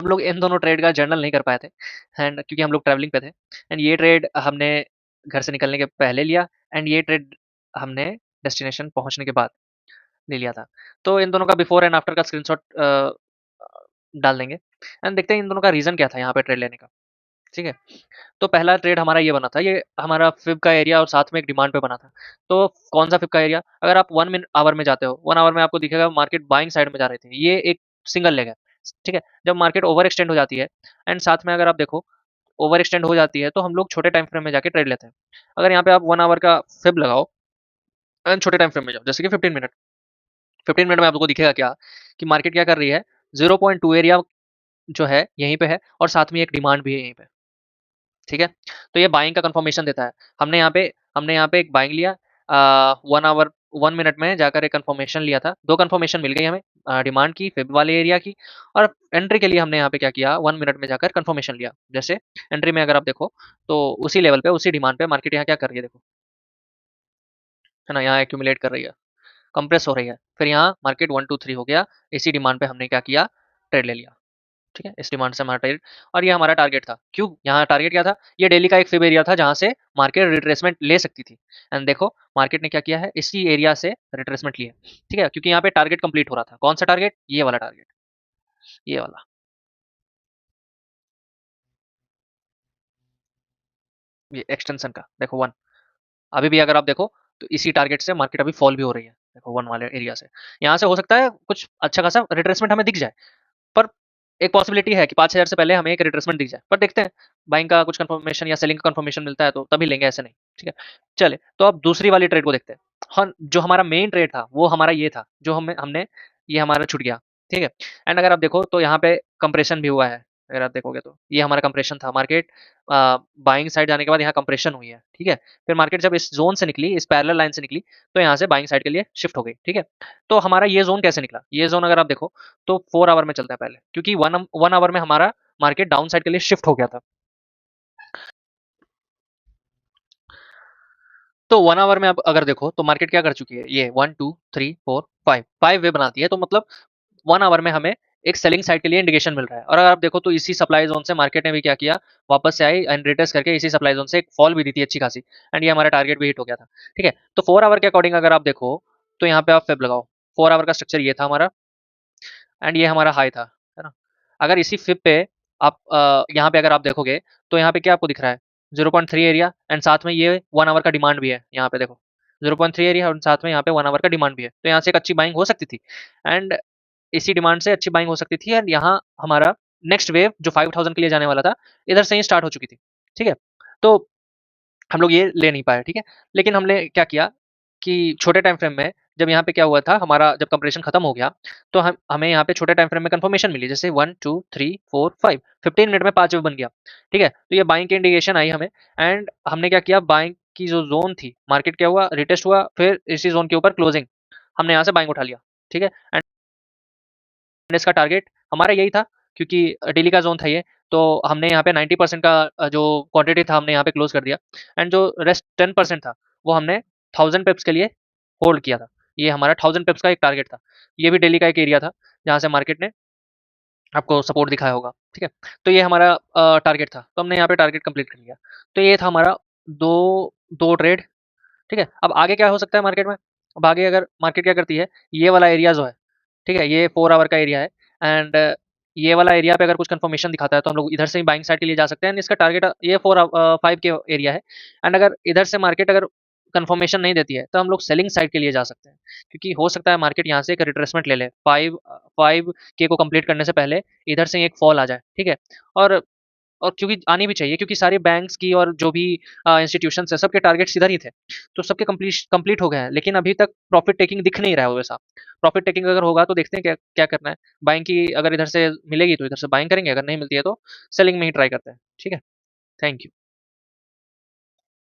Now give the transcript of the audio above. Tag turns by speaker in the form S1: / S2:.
S1: हम लोग इन दोनों ट्रेड का जर्नल नहीं कर पाए थे एंड क्योंकि हम लोग ट्रैवलिंग पे थे एंड ये ट्रेड हमने घर से निकलने के पहले लिया एंड ये ट्रेड हमने डेस्टिनेशन पहुंचने के बाद ले लिया था। तो इन दोनों का बिफोर एंड आफ्टर का स्क्रीनशॉट डाल देंगे एंड देखते हैं इन दोनों का रीज़न क्या था यहाँ पे ट्रेड लेने का, ठीक है? तो पहला ट्रेड हमारा ये बना था, ये हमारा फिब का एरिया और साथ में एक डिमांड पे बना था। तो कौन सा फिब का एरिया? अगर आप 1 मिनट आवर में जाते हो, 1 आवर में आपको दिखेगा मार्केट बाइंग साइड में जा रही थी। ये एक सिंगल लेग है, ठीक है? जब मार्केट ओवर एक्सटेंड हो जाती है एंड साथ में अगर आप देखो ओवर एक्सटेंड हो जाती है, तो हम लोग छोटे टाइम फ्रेम में जाके ट्रेड लेते हैं। अगर यहाँ पे आप 1 आवर का फिब लगाओ एंड छोटे टाइम फ्रेम में जाओ, जैसे कि 15 मिनट। 15 मिनट में आपको दिखेगा क्या कि मार्केट क्या कर रही है, 0.2 एरिया जो है यहीं पे है और साथ में एक डिमांड भी है यहीं पे, ठीक है? तो ये बाइंग का कंफर्मेशन देता है। हमने यहाँ पे एक बाइंग लिया 1 आवर 1 मिनट में जाकर एक कंफर्मेशन लिया था। 2 कंफर्मेशन मिल गई हमें, डिमांड की, फिब वाले एरिया की और एंट्री के लिए हमने यहाँ पे क्या किया 1 मिनट में जाकर कंफर्मेशन लिया। जैसे एंट्री में अगर आप देखो तो उसी लेवल पे, उसी डिमांड पे मार्केट यहाँ क्या कर रही है देखो, है ना? यहाँ एक्यूमुलेट कर रही है, कंप्रेस हो रही है। फिर यहाँ मार्केट 1 2 3 हो गया, इसी डिमांड पे हमने क्या किया, ट्रेड ले लिया। ठीक है, इस डिमांड से हमारा टारगेट और ये हमारा टारगेट था। क्यों यहाँ टारगेट क्या था, ये डेली का एक फिब एरिया था जहां से मार्केट रिट्रेसमेंट ले सकती थी एंड देखो मार्केट ने क्या किया है, इसी एरिया से रिट्रेसमेंट लिया। ठीक है, क्योंकि यहाँ पे टारगेट कंप्लीट हो रहा था। कौन सा टारगेट, ये वाला टारगेट, ये वाला, ये एक्सटेंशन का देखो 1। अभी भी अगर आप देखो तो इसी टारगेट से मार्केट अभी फॉल भी हो रही है, देखो 1 वाले एरिया से। यहाँ से हो सकता है कुछ अच्छा खासा रिट्रेसमेंट हमें दिख जाए, पर एक पॉसिबिलिटी है कि 5000 से पहले हमें एक रिट्रेसमेंट दिख जाए, पर देखते हैं बाइंग का कुछ कंफर्मेशन या सेलिंग का कंफर्मेशन मिलता है तो तभी लेंगे, ऐसे नहीं। ठीक है, चले तो अब दूसरी वाली ट्रेड को देखते हैं। हाँ, जो हमारा मेन ट्रेड था वो हमारा ये था, जो हमें हमने ये हमारा छूट गया। ठीक है, एंड अगर आप देखो तो यहाँ पे कंप्रेशन भी हुआ है। अगर आप देखोगे तो ये हमारा कंप्रेशन था, मार्केट बाइंग साइड जाने के बाद यहाँ कंप्रेशन हुई है। ठीक है, फिर मार्केट जब इस जोन से निकली, इस पैरेलल लाइन से निकली, तो यहाँ से बाइंग साइड के लिए शिफ्ट हो गई। ठीक है, तो हमारा ये जोन कैसे निकला, ये जोन अगर आप देखो तो 4 आवर में चलता है पहले, क्योंकि 1 आवर में हमारा मार्केट डाउन साइड के लिए शिफ्ट हो गया था। तो 1 आवर में अब अगर देखो तो मार्केट क्या कर चुकी है, ये 1 2 3 4 5 5 वे बनाती है, तो मतलब 1 आवर में हमें एक सेलिंग साइड के लिए इंडिकेशन मिल रहा है। और अगर आप देखो तो इसी सप्लाई जोन से मार्केट ने भी क्या किया, वापस से आई एंड रिटेस्ट करके इसी सप्लाई जोन से एक फॉल भी दी थी अच्छी खासी एंड ये हमारा टारगेट भी हिट हो गया था। ठीक है, तो 4 आवर के अकॉर्डिंग अगर आप देखो तो यहाँ पे आप फेब लगाओ। 4 आवर का स्ट्रक्चर ये था हमारा एंड ये हमारा हाई था, है ना? अगर इसी फिब पे आप यहाँ पे अगर आप देखोगे तो यहाँ पे क्या आपको दिख रहा है, 0.3 एरिया एंड साथ में ये 1 आवर का डिमांड भी है। यहाँ पे देखो 0.3 एरिया और साथ में यहाँ पे 1 आवर का डिमांड भी है, तो यहाँ से एक अच्छी बाइंग हो सकती थी एंड इसी डिमांड से अच्छी बाइंग हो सकती थी एंड यहाँ हमारा नेक्स्ट वेव जो 5000 के लिए जाने वाला था, इधर से ही स्टार्ट हो चुकी थी। ठीक है, तो हम लोग ये ले नहीं पाए। ठीक है, लेकिन हमने क्या किया कि छोटे टाइम फ्रेम में जब यहाँ पे क्या हुआ था, हमारा जब कंप्रेशन खत्म हो गया तो हमें यहाँ पे छोटे टाइम फ्रेम में कंफर्मेशन मिली, जैसे 1 2 3 4 5 15 मिनट में 5 वेव बन गया। ठीक है, तो ये बाइंग की इंडिकेशन आई हमें एंड हमने क्या किया, बाइंग की जो जोन थी, मार्केट क्या हुआ, रिटेस्ट हुआ, फिर इसी जोन के ऊपर क्लोजिंग, हमने यहाँ से बाइंग उठा लिया। ठीक है, एंड इसका टारगेट हमारा यही था, क्योंकि डेली का जोन था ये, तो हमने यहाँ पे 90% का जो क्वांटिटी था हमने यहाँ पे क्लोज कर दिया एंड जो रेस्ट 10% था वो हमने 1000 पिप्स के लिए होल्ड किया था। ये हमारा 1000 पिप्स का एक टारगेट था। ये भी डेली का एक एरिया था जहाँ से मार्केट ने आपको सपोर्ट दिखाया होगा। ठीक है, तो ये हमारा टारगेट था, तो हमने यहाँ पे टारगेट कंप्लीट कर लिया। तो ये था हमारा दो दो ट्रेड। ठीक है, अब आगे क्या हो सकता है मार्केट में, अब आगे अगर मार्केट क्या करती है, ये वाला एरिया जो है, ठीक है, ये 4 आवर का एरिया है एंड ये वाला एरिया पे अगर कुछ कंफर्मेशन दिखाता है तो हम लोग इधर से ही बाइंग साइड के लिए जा सकते हैं एंड इसका टारगेट ये 5 के एरिया है एंड अगर इधर से मार्केट अगर कंफर्मेशन नहीं देती है तो हम लोग सेलिंग साइड के लिए जा सकते हैं, क्योंकि हो सकता है मार्केट यहाँ से एक रिट्रेसमेंट ले ले, 5 के को कंप्लीट करने से पहले इधर से एक फॉल आ जाए। ठीक है, और और क्योंकि आनी भी चाहिए, क्योंकि सारे बैंक्स की और जो भी इंस्टीट्यूशंस है सबके टारगेट्स इधर ही थे, तो सबके कंप्लीट हो गए हैं, लेकिन अभी तक प्रॉफिट टेकिंग दिख नहीं रहा है वैसा। प्रॉफिट टेकिंग अगर होगा तो देखते हैं क्या क्या करना है। बाइंग की अगर इधर से मिलेगी तो इधर से बाइंग करेंगे, अगर नहीं मिलती है तो सेलिंग में ही ट्राई करते हैं। ठीक है, थैंक यू।